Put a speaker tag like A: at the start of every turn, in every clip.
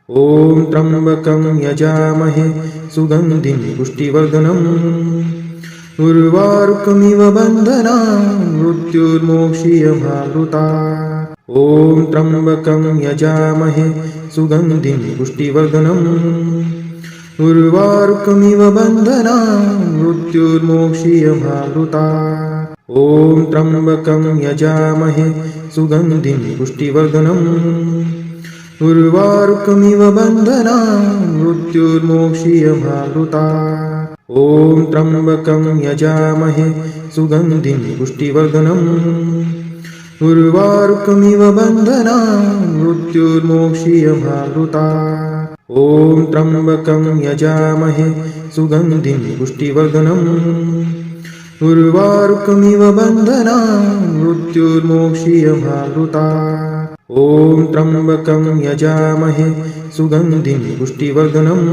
A: ॐ त्र्यम्बकं यजामहे सुगन्धिं पुष्टिवर्धनम् उर्वारुकमिव बन्धनान् मृत्युर्मोक्षीयमामृतात् ॐ त्र्यम्बकं यजामहे सुगन्धिं पुष्टिवर्धनम् उर्वारुकमिव बन्धनान् मृत्युर्मोक्षीयमामृतात् ॐ त्र्यम्बकं यजामहे सुगन्धिं पुष्टिवर्धनम् उर्वारुकमिव बन्धनान् मृत्युर्मोक्षीयमामृतात् ॐ त्र्यम्बकं यजामहे सुगन्धिं पुष्टिवर्धनम् उर्वारुकमिव बन्धनान् मृत्युर्मोक्षीयमामृतात् ॐ त्र्यम्बकं यजामहे सुगन्धिं पुष्टिवर्धनम् उर्वारुकमिव बन्धनान् मृत्युर्मोक्षीयमामृतात् ॐ त्र्यम्बकं यजामहे सुगन्धिं पुष्टिवर्धनम्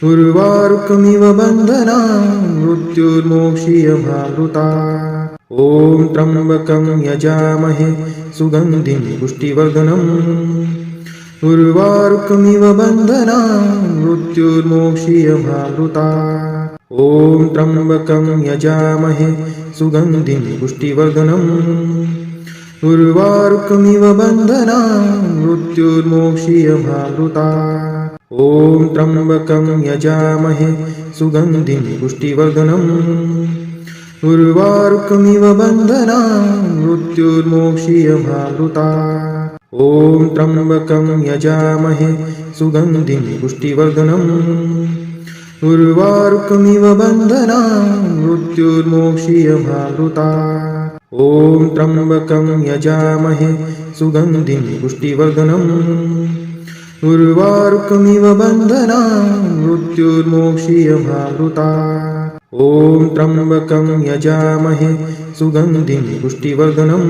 A: उर्वारुकमिव बन्धनान् मृत्युर्मोक्षीयमामृतात् ॐ त्र्यम्बकं यजामहे सुगन्धिं पुष्टिवर्धनम् उर्वारुकमिव बन्धनान् मृत्युर्मोक्षीयमामृतात् ॐ त्र्यम्बकं यजामहे सुगन्धिं पुष्टिवर्धनम् उर्वारुकमिव बन्धनान् मृत्युर्मोक्षीयमामृतात् ॐ त्र्यम्बकं यजामहे सुगन्धिं पुष्टिवर्धनम् उर्वारुकमिव बन्धनान् मृत्युर्मोक्षीयमामृतात् ॐ त्र्यम्बकं यजामहे सुगन्धिं पुष्टिवर्धनम् उर्वारुकमिव बन्धनान् मृत्युर्मोक्षीयमामृतात् ॐ त्र्यम्बकं यजामहे सुगन्धिं पुष्टिवर्धनम् उर्वारुकमिव बन्धनान् मृत्युर्मोक्षीयमामृतात् ॐ त्र्यम्बकं यजामहे सुगन्धिं पुष्टिवर्धनम्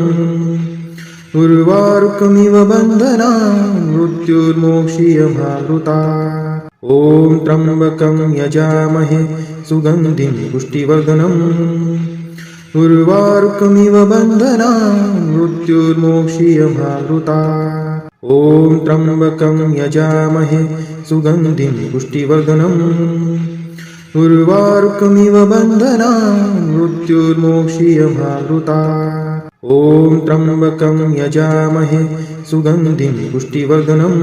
A: उर्वारुकमिव बन्धनान् मृत्युर्मोक्षीयमामृतात् ॐ त्र्यम्बकं यजामहे सुगन्धिं पुष्टिवर्धनम् उर्वारुकमिव बन्धनान् मृत्युर्मोक्षीयमामृतात् ॐ त्र्यम्बकं यजामहे सुगन्धिं पुष्टिवर्धनम् उर्वारुकमिव बन्धनान् मृत्युर्मोक्षीयमामृतात् ॐ त्र्यम्बकं यजामहे सुगन्धिं पुष्टिवर्धनम्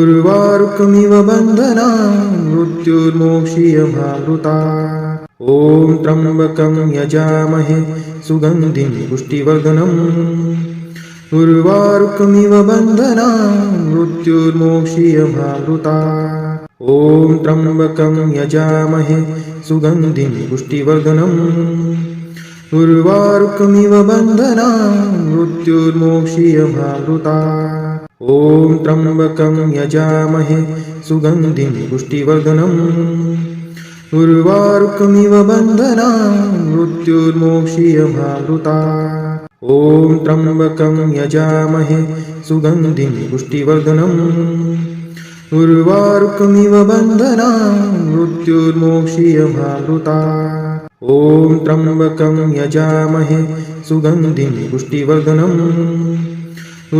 A: उर्वारुकमिव बन्धनान् मृत्युर्मोक्षीयमामृतात् ॐ त्र्यम्बकं यजामहे सुगन्धिं पुष्टिवर्धनम् उर्वारुकमिव बन्धनान् मृत्युर्मोक्षीयमामृतात् ॐ त्र्यम्बकं यजामहे सुगन्धिं पुष्टिवर्धनम् उर्वारुकमिव बन्धनान् मृत्युर्मोक्षीयमामृतात् ॐ त्र्यम्बकं यजामहे सुगन्धिं पुष्टिवर्धनम् उर्वारुकमिव बन्धनान् मृत्युर्मोक्षीयमामृतात् ॐ त्र्यम्बकं यजामहे सुगन्धिं पुष्टिवर्धनम् उर्वारुकमिव बन्धनान् मृत्युर्मोक्षीयमामृतात् ॐ त्र्यम्बकं यजामहे सुगन्धिं पुष्टिवर्धनम्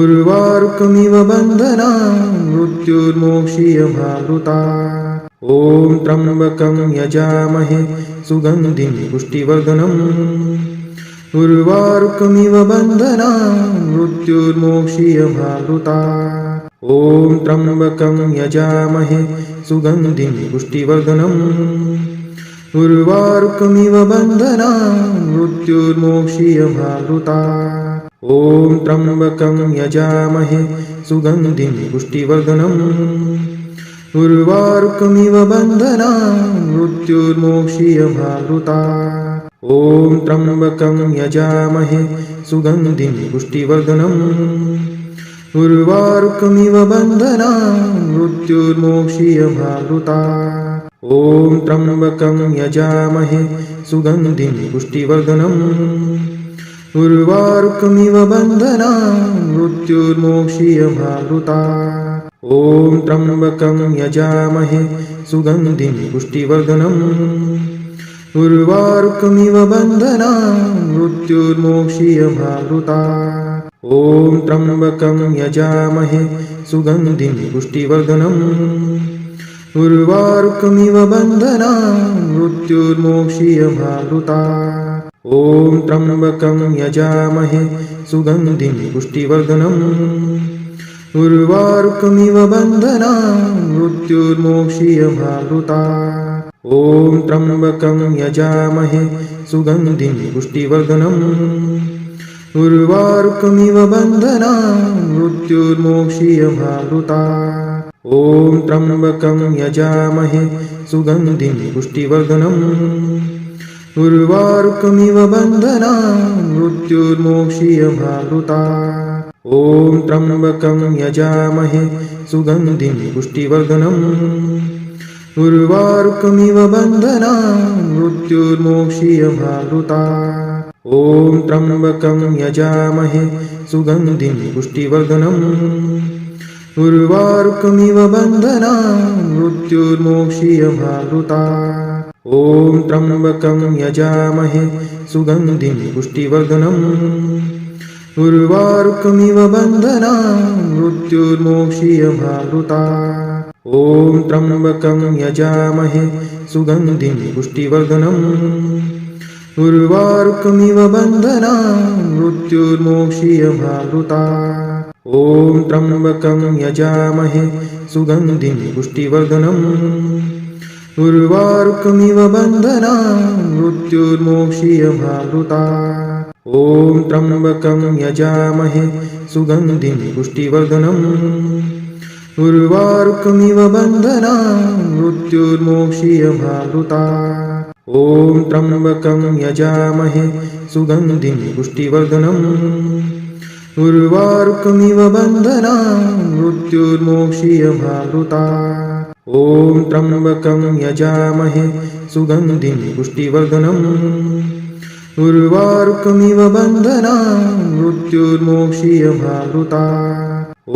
A: उर्वारुकमिव बन्धनान् मृत्युर्मोक्षीयमामृतात् ॐ त्र्यम्बकं यजामहे सुगन्धिं पुष्टिवर्धनम् उर्वारुकमिव बन्धनान् मृत्युर्मोक्षीयमामृतात् ॐ त्र्यम्बकं यजामहे सुगन्धिं पुष्टिवर्धनम् उर्वारुकमिव बन्धनान् मृत्युर्मोक्षीयमामृतात् ॐ त्र्यम्बकं यजामहे सुगन्धिं पुष्टिवर्धनम् उर्वारुकमिव बन्धनान् मृत्युर्मोक्षीयमामृतात् ॐ त्र्यम्बकं यजामहे सुगन्धिं पुष्टिवर्धनम् उर्वारुकमिव बन्धनान् मृत्युर्मोक्षीयमामृतात् ॐ त्र्यम्बकं यजामहे सुगन्धिं पुष्टिवर्धनम् उर्वारुकमिव बन्धनान् मृत्युर्मोक्षीयमामृतात् ॐ त्र्यम्बकं यजामहे सुगन्धिं पुष्टिवर्धनम् उर्वारुकमिव बन्धनान् मृत्युर्मोक्षीयमावृता। ॐ त्र्यम्बकं यजामहे सुगन्धिं पुष्टिवर्धनम् उर्वारुकमिव बन्धनान् मृत्युर्मोक्षीयमावृता। ॐ त्र्यम्बकं यजामहे सुगन्धिं पुष्टिवर्धनम् उर्वारुकमिव बन्धनान् मृत्युर्मोक्षीयमावृता। ॐ त्र्यम्बकं यजामहे सुगन्धिं पुष्टिवर्धनम् उर्वारुकमिव बन्धनान् मृत्युर्मोक्षीयमावृता। ॐ त्र्यम्बकं यजामहे सुगन्धिं पुष्टिवर्धनम् उर्वारुकमिव बन्धनान् मृत्युर्मोक्षीयमावृता। ॐ त्र्यम्बकं यजामहे सुगन्धिं पुष्टिवर्धनम् उर्वारुकमिव बन्धनान् मृत्युर्मोक्षीयमावृता। ॐ त्र्यम्बकं यजामहे सुगन्धिं पुष्टिवर्धनम् उर्वारुकमिव बन्धनान् मृत्युर्मोक्षीयमावृता। ॐ त्र्यम्बकं यजामहे सुगन्धिं पुष्टिवर्धनम् उर्वारुकमिव बन्धनान् मृत्युर्मोक्षीयमावृता। ॐ त्र्यम्बकं यजामहे सुगन्धिं पुष्टिवर्धनम् उर्वारुकमिव बन्धनान् मृत्युर्मोक्षीयमावृता। ॐ त्र्यम्बकं यजामहे सुगन्धिं पुष्टिवर्धनम् उर्वारुकमिव बन्धनान् मृत्युर्मोक्षीयमावृता। ॐ त्र्यम्बकं यजामहे सुगन्धिं पुष्टिवर्धनम् उर्वारुकमिव बन्धनान् मृत्युर्मोक्षीयमावृता। ॐ त्र्यम्बकं यजामहे सुगन्धिं पुष्टिवर्धनम् उर्वारुकमिव बन्धनान् मृत्युर्मोक्षीयमावृता। ॐ त्र्यम्बकं यजामहे सुगन्धिं पुष्टिवर्धनम् उर्वारुकमिव बन्धनान् मृत्युर्मोक्षीयमावृता।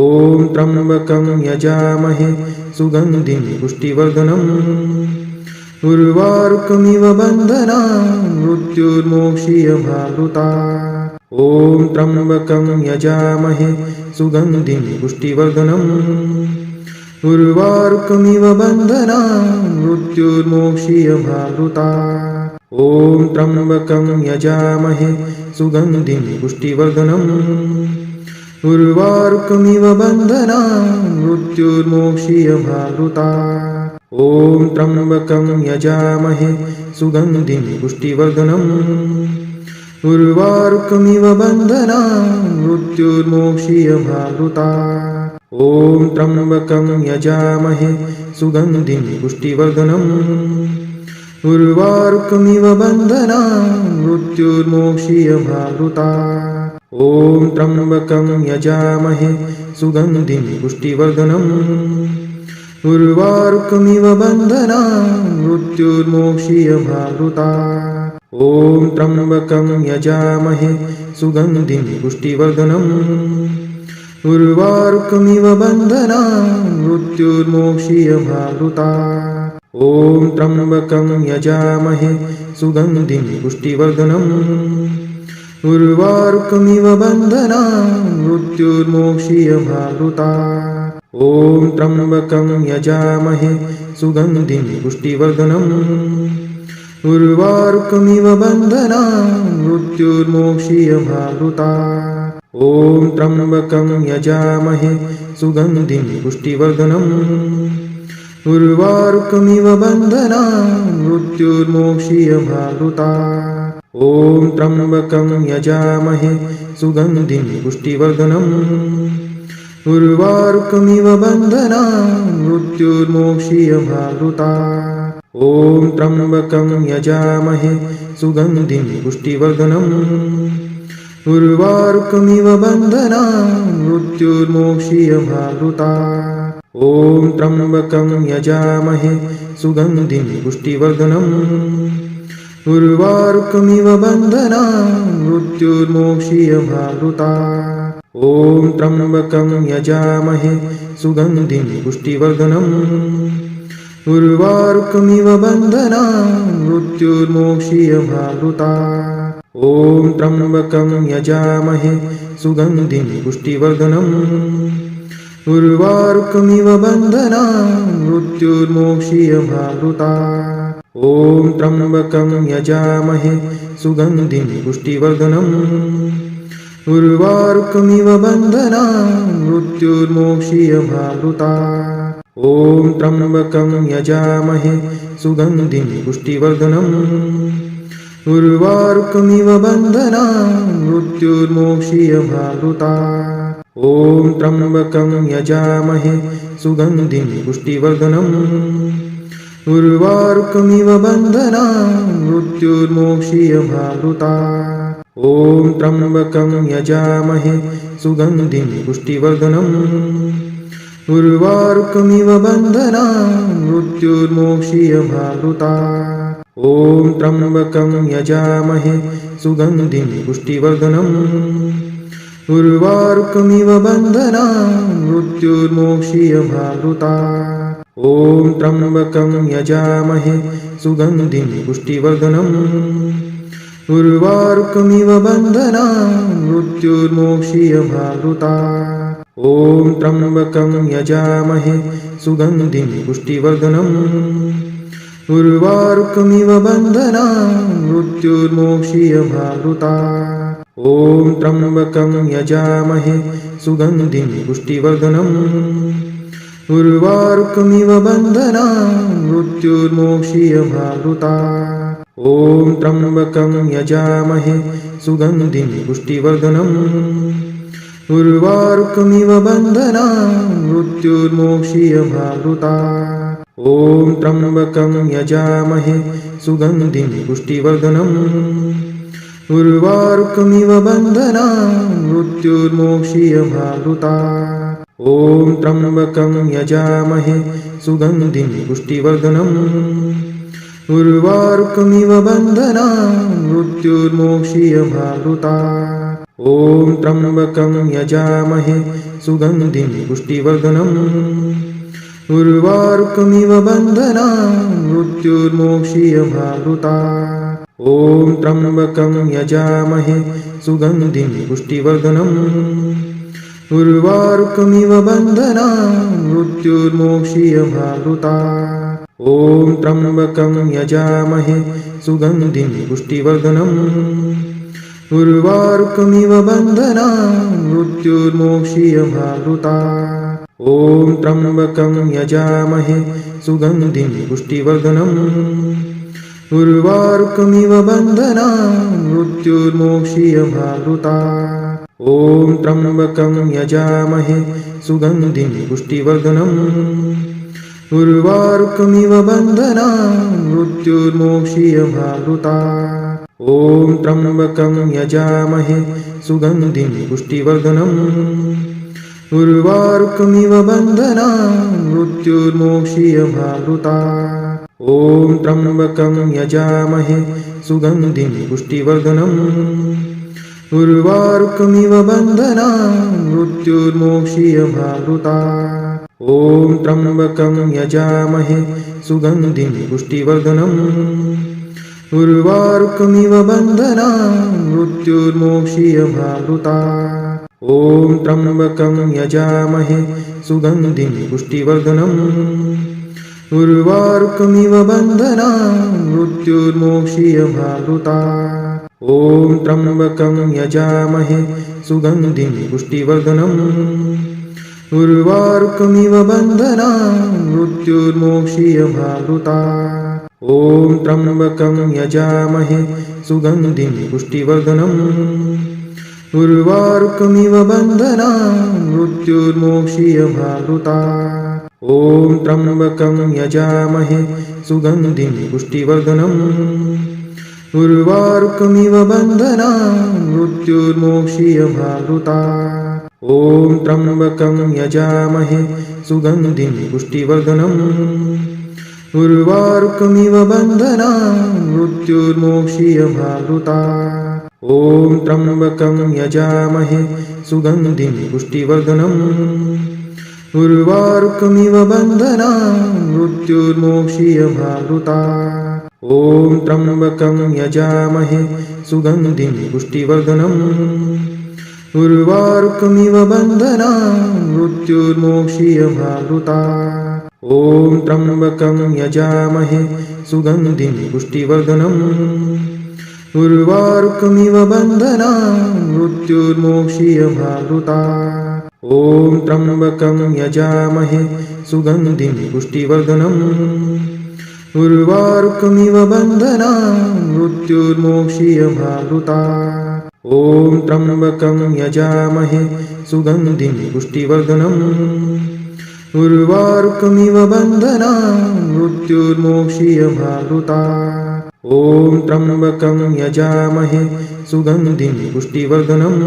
A: ॐ त्र्यम्बकं यजामहे सुगन्धिं पुष्टिवर्धनम् उर्वारुकमिव बन्धनान् मृत्युर्मोक्षीयमावृता। ॐ त्र्यम्बकं यजामहे सुगन्धिं पुष्टिवर्धनम् उर्वारुकमिव बन्धनान् मृत्युर्मोक्षीयमावृता। ॐ त्र्यम्बकं यजामहे सुगन्धिं पुष्टिवर्धनम् उर्वारुकमिव बन्धनान् मृत्युर्मोक्षीयमावृता। ॐ त्र्यम्बकं यजामहे सुगन्धिं पुष्टिवर्धनम् उर्वारुकमिव बन्धनान् मृत्युर्मोक्षीयमावृता। ॐ त्र्यम्बकं यजामहे सुगन्धिं पुष्टिवर्धनम् उर्वारुकमिव बन्धनान् मृत्युर्मोक्षीयमावृता। ॐ त्र्यम्बकं यजामहे सुगन्धिं पुष्टिवर्धनम् उर्वारुकमिव बन्धनान् मृत्युर्मोक्षीयमावृता। ॐ त्र्यम्बकं यजामहे सुगन्धिं पुष्टिवर्धनम् उर्वारुकमिव बन्धनान् मृत्युर्मोक्षीयमावृता। ॐ त्र्यम्बकं यजामहे सुगन्धिं पुष्टिवर्धनम् उर्वारुकमिव बन्धनान् मृत्युर्मोक्षीयमावृता। ॐ त्र्यम्बकं यजामहे सुगन्धिं पुष्टिवर्धनम् उर्वारुकमिव बन्धनान् मृत्युर्मोक्षीयमावृता। ॐ त्र्यम्बकं यजामहे सुगन्धिं पुष्टिवर्धनम् उर्वारुकमिव बन्धनान् मृत्युर्मोक्षीयमावृता। ॐ त्र्यम्बकं यजामहे सुगन्धिं पुष्टिवर्धनम् उर्वारुकमिव बन्धनान् मृत्युर्मोक्षीयमावृता। ॐ त्र्यम्बकं यजामहे सुगन्धिं पुष्टिवर्धनम् उर्वारुकमिव बन्धनान् मृत्युर्मोक्षीयमावृता। ॐ त्र्यम्बकं यजामहे सुगन्धिं पुष्टिवर्धनम् उर्वारुकमिव बन्धनान् मृत्युर्मोक्षीयमावृता। ॐ त्र्यम्बकं यजामहे सुगन्धिं पुष्टिवर्धनम् उर्वारुकमिव बन्धनान् मृत्युर्मोक्षीयमामृतात्। ॐ त्र्यम्बकं यजामहे सुगन्धिं पुष्टिवर्धनम्। उर्वारुकमिव बन्धनान् मृत्युर्मोक्षीयमामृतात्। ॐ त्र्यम्बकं यजामहे सुगन्धिं पुष्टिवर्धनम्। उर्वारुकमिव बन्धनान् मृत्युर्मोक्षीयमामृतात्। ॐ त्र्यम्बकं यजामहे सुगन्धिं पुष्टिवर्धनम्। उर्वारुकमिव बन्धनान् मृत्युर्मोक्षीयमामृतात्। ॐ त्र्यम्बकं यजामहे सुगन्धिं पुष्टिवर्धनम्। उर्वारुकमिव बन्धनान् मृत्युर्मोक्षीयमामृतात्। ॐ त्र्यम्बकं यजामहे सुगन्धिं पुष्टिवर्धनम्। उर्वारुकमिव बन्धनान् मृत्युर्मोक्षीयमामृतात्। ॐ त्र्यम्बकं यजामहे सुगन्धिं पुष्टिवर्धनम्। उर्वारुकमिव बन्धनान् मृत्युर्मोक्षीयमामृतात्। ॐ त्र्यम्बकं यजामहे सुगन्धिं पुष्टिवर्धनम्। उर्वारुकमिव बन्धनान् मृत्युर्मोक्षीयमामृतात्। ॐ त्र्यम्बकं यजामहे सुगन्धिं पुष्टिवर्धनम्। उर्वारुकमिव बन्धनान् मृत्युर्मोक्षीयमामृतात्। ॐ त्र्यम्बकं यजामहे सुगन्धिं पुष्टिवर्धनम्। उर्वारुकमिव बन्धनान् मृत्युर्मोक्षीयमामृतात्। ॐ त्र्यम्बकं यजामहे सुगन्धिं पुष्टिवर्धनम्। उर्वारुकमिव बन्धनान् मृत्युर्मोक्षीयमामृतात्। ॐ त्र्यम्बकं यजामहे सुगन्धिं पुष्टिवर्धनम्। उर्वारुकमिव बन्धनान् मृत्युर्मोक्षीयमामृतात्। ॐ त्र्यम्बकं यजामहे सुगन्धिं पुष्टिवर्धनम्। उर्वारुकमिव बन्धनान् मृत्युर्मोक्षीयमामृतात्। ॐ त्र्यम्बकं यजामहे सुगन्धिं पुष्टिवर्धनम्। उर्वारुकमिव बन्धनान् मृत्युर्मोक्षीयमामृतात्। ॐ त्र्यम्बकं यजामहे सुगन्धिं पुष्टिवर्धनम्। उर्वारुकमिव बन्धनान् मृत्युर्मोक्षीयमामृतात्। ॐ त्र्यम्बकं यजामहे सुगन्धिं पुष्टिवर्धनम्। उर्वारुकमिव बन्धनान् मृत्युर्मोक्षीयमामृतात्। ॐ त्र्यम्बकं यजामहे सुगन्धिं पुष्टिवर्धनम्। उर्वारुकमिव बन्धनान् मृत्युर्मोक्षीयमामृतात्। ॐ त्र्यम्बकं यजामहे सुगन्धिं पुष्टिवर्धनम्। उर्वारुकमिव बन्धनान् मृत्युर्मोक्षीयमामृतात्। ॐ त्र्यम्बकं यजामहे सुगन्धिं पुष्टिवर्धनम्। उर्वारुकमिव बन्धनान् मृत्युर्मोक्षीयमामृतात्। ॐ त्र्यम्बकं यजामहे सुगन्धिं पुष्टिवर्धनम्। उर्वारुकमिव बन्धनान् मृत्युर्मोक्षीयमामृतात्। ॐ त्र्यम्बकं यजामहे सुगन्धिं पुष्टिवर्धनम्। उर्वारुकमिव बन्धनान् मृत्युर्मोक्षीयमामृतात्। ॐ त्र्यम्बकं यजामहे सुगन्धिं पुष्टिवर्धनम्। उर्वारुकमिव बन्धनान् मृत्युर्मोक्षीयमामृतात्। ॐ त्र्यम्बकं यजामहे सुगन्धिं पुष्टिवर्धनम्। उर्वारुकमिव बन्धनान् मृत्युर्मोक्षीयमामृतात्। ॐ त्र्यम्बकं यजामहे सुगन्धिं पुष्टिवर्धनम्। उर्वारुकमिव बन्धनान् मृत्युर्मोक्षीयमामृतात्। ॐ त्र्यम्बकं यजामहे सुगन्धिं पुष्टिवर्धनम्। उर्वारुकमिव बन्धनान् मृत्युर्मोक्षीयमामृतात्। ॐ त्र्यम्बकं यजामहे सुगन्धिं पुष्टिवर्धनम्। उर्वारुकमिव बन्धनान् मृत्युर्मोक्षीयमामृतात्। ॐ त्र्यम्बकं यजामहे सुगन्धिं पुष्टिवर्धनम्। उर्वारुकमिव बन्धनान् मृत्युर्मोक्षीयमावृतात्। ॐ त्र्यम्बकं यजामहे सुगन्धिं पुष्टिवर्धनम्। उर्वारुकमिव बन्धनान् मृत्युर्मोक्षीयमावृतात्। ॐ त्र्यम्बकं यजामहे सुगन्धिं पुष्टिवर्धनम्। उर्वारुकमिव बन्धनान् मृत्युर्मोक्षीयमावृतात्। ॐ त्र्यम्बकं यजामहे सुगन्धिं पुष्टिवर्धनम्। उर्वारुकमिव बन्धनान् मृत्युर्मोक्षीयमावृतात्। ॐ त्र्यम्बकं यजामहे सुगन्धिं पुष्टिवर्धनम्। उर्वारुकमिव बन्धनान् मृत्युर्मोक्षीयमावृतात्। ॐ त्र्यम्बकं यजामहे सुगन्धिं पुष्टिवर्धनम्।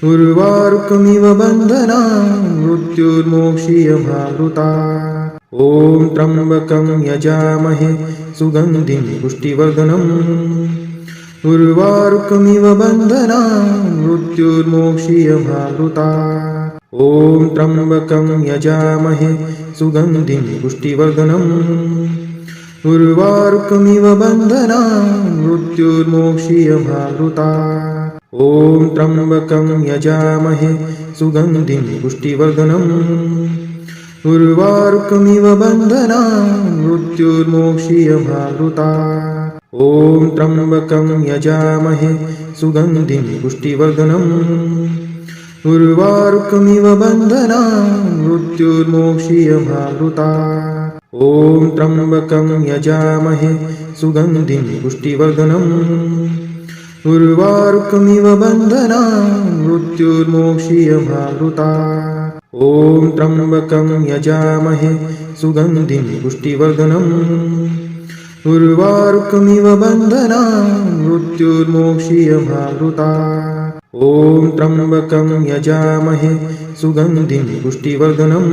A: उर्वारुकमिव बन्धनान् मृत्युर्मोक्षीयमावृतात्। ॐ त्र्यम्बकं यजामहे सुगन्धिं पुष्टिवर्धनम्। उर्वारुकमिव बन्धनान् मृत्युर्मोक्षीयमावृतात्। ॐ त्र्यम्बकं यजामहे सुगन्धिं पुष्टिवर्धनम्। उर्वारुकमिव बन्धनान् मृत्युर्मोक्षीयमावृतात्। ॐ त्र्यम्बकं यजामहे सुगन्धिं पुष्टिवर्धनम्। उर्वारुकमिव बन्धनान् मृत्युर्मोक्षीयमावृतात्। ॐ त्र्यम्बकं यजामहे सुगन्धिं पुष्टिवर्धनम्। उर्वारुकमिव बन्धनान् मृत्युर्मोक्षीयमावृतात्। ॐ त्र्यम्बकं यजामहे सुगन्धिं पुष्टिवर्धनम्। उर्वारुकमिव बन्धनान् मृत्युर्मोक्षीयमावृतात्। ॐ त्र्यम्बकं यजामहे सुगन्धिं पुष्टिवर्धनम्। उर्वारुकमिव बन्धनान् मृत्युर्मोक्षीयमावृतात्। ॐ त्र्यम्बकं यजामहे सुगन्धिं पुष्टिवर्धनम्।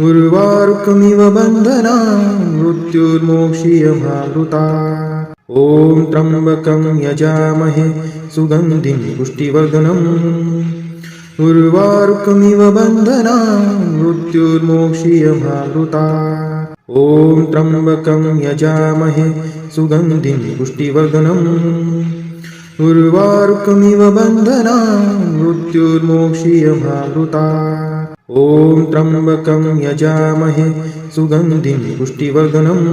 A: उर्वारुकमिव बन्धनान् मृत्युर्मोक्षीयमावृतात्। ॐ त्र्यम्बकं यजामहे सुगन्धिं पुष्टिवर्धनम्। उर्वारुकमिव बन्धनान् मृत्युर्मोक्षीयमावृतात्। ॐ त्र्यम्बकं यजामहे सुगन्धिं पुष्टिवर्धनम्। उर्वारुकमिव बन्धनान् मृत्युर्मोक्षीयमावृतात्। ॐ त्र्यम्बकं यजामहे सुगन्धिं पुष्टिवर्धनम्।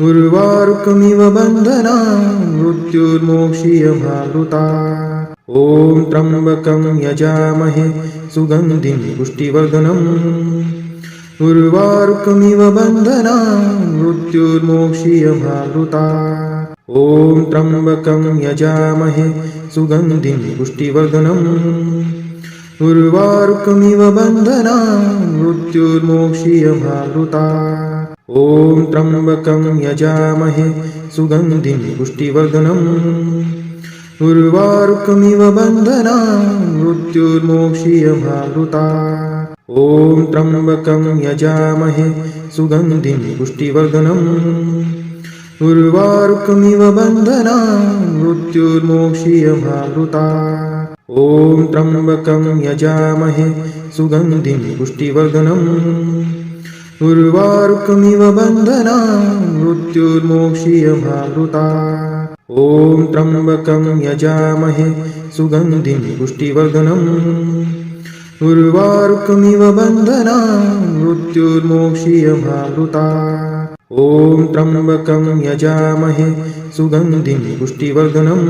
A: उर्वारुकमिव बन्धनान् मृत्युर्मोक्षीयमावृतात्। ॐ त्र्यम्बकं यजामहे सुगन्धिं पुष्टिवर्धनम्। उर्वारुकमिव बन्धनान् मृत्युर्मोक्षीयमावृतात्। ॐ त्र्यम्बकं यजामहे सुगन्धिं पुष्टिवर्धनम्। उर्वारुकमिव बन्धनान् मृत्युर्मोक्षीयमावृतात्। ॐ त्र्यम्बकं यजामहे सुगन्धिं पुष्टिवर्धनम्। उर्वारुकमिव बन्धनान् मृत्युर्मोक्षीयमावृतात्। ॐ त्र्यम्बकं यजामहे सुगन्धिं पुष्टिवर्धनम्। उर्वारुकमिव बन्धनान् मृत्युर्मोक्षीयमावृतात्। ॐ त्र्यम्बकं यजामहे सुगन्धिं पुष्टिवर्धनम्। उर्वारुकमिव बन्धनान् मृत्युर्मोक्षीयमावृतात्। ॐ त्र्यम्बकं यजामहे सुगन्धिं पुष्टिवर्धनम्। उर्वारुकमिव बन्धनान् मृत्युर्मोक्षीयमावृतात्। ॐ त्र्यम्बकं यजामहे सुगन्धिं पुष्टिवर्धनम्।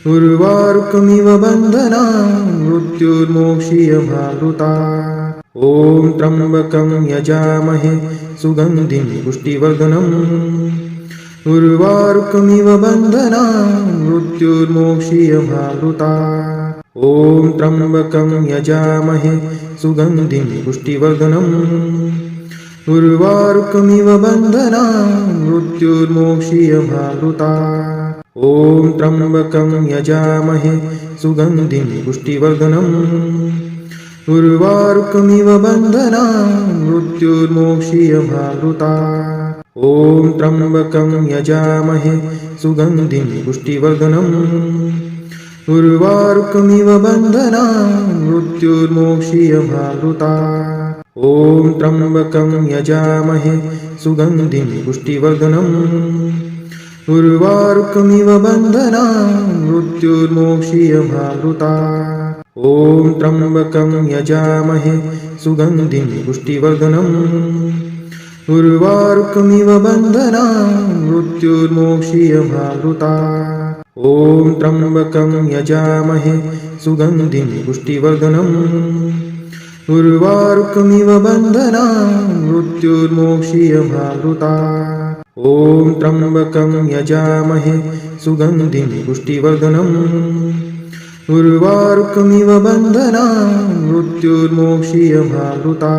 A: उर्वारुकमिव बन्धनान् मृत्युर्मोक्षीयमावृतात्। ॐ त्र्यम्बकं यजामहे सुगन्धिं पुष्टिवर्धनम्। उर्वारुकमिव बन्धनान् मृत्युर्मोक्षीयमावृतात्। ॐ त्र्यम्बकं यजामहे सुगन्धिं पुष्टिवर्धनम्। उर्वारुकमिव बन्धनान् मृत्युर्मोक्षीयमावृतात्। ॐ त्र्यम्बकं यजामहे सुगन्धिं पुष्टिवर्धनम्। उर्वारुकमिव बन्धनान् मृत्युर्मोक्षीयमावृतात्। ॐ त्र्यम्बकं यजामहे सुगन्धिं पुष्टिवर्धनम्। उर्वारुकमिव बन्धना मृत्युर्मोक्षीयमामृता ॐ त्र्यम्बकं यजामहे सुगन्धिं पुष्टिवर्धनम् उर्वारुकमिव बन्धना मृत्युर्मोक्षीयमामृता ॐ त्र्यम्बकं यजामहे सुगन्धिं पुष्टिवर्धनम् उर्वारुकमिव बन्धना मृत्युर्मोक्षीयमामृता ॐ त्र्यम्बकं यजामहे सुगन्धिं पुष्टिवर्धनम् उर्वारुकमिव बन्धना मृत्युर्मोक्षीयमामृता ॐ त्र्यम्बकं यजामहे सुगन्धिं पुष्टिवर्धनम् उर्वारुकमिव बन्धना मृत्युर्मोक्षीयमामृता